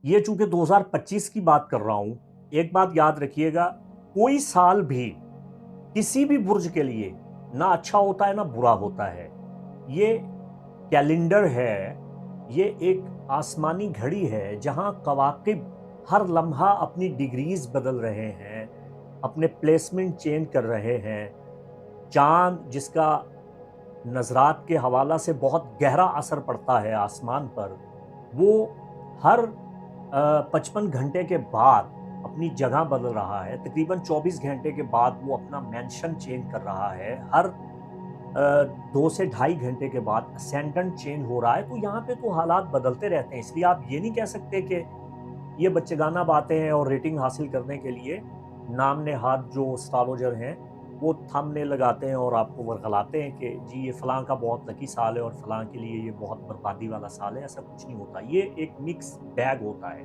ये चूंकि 2025 की बात कर रहा हूं, एक बात याद रखिएगा, कोई साल भी किसी भी बुर्ज के लिए ना अच्छा होता है ना बुरा होता है। ये कैलेंडर है, ये एक आसमानी घड़ी है जहां कवाकिब हर लम्हा अपनी डिग्रीज बदल रहे हैं, अपने प्लेसमेंट चेंज कर रहे हैं। चांद जिसका नजरात के हवाला से बहुत गहरा असर पड़ता है आसमान पर, वो हर 55 घंटे के बाद अपनी जगह बदल रहा है। तकरीबन 24 घंटे के बाद वो अपना मेंशन चेंज कर रहा है। हर 2 से ढाई घंटे के बाद असेंडेंट चेंज हो रहा है। तो यहाँ पे तो हालात बदलते रहते हैं, इसलिए आप ये नहीं कह सकते कि ये बच्चेगाना बातें हैं और रेटिंग हासिल करने के लिए नाम नेहाद जो एस्ट्रोलॉजर हैं वो थंबनेल लगाते हैं और आपको वर्गलाते हैं कि जी ये फलां का बहुत लकी साल है और फलां के लिए ये बहुत बर्बादी वाला साल है। ऐसा कुछ नहीं होता, ये एक मिक्स बैग होता है।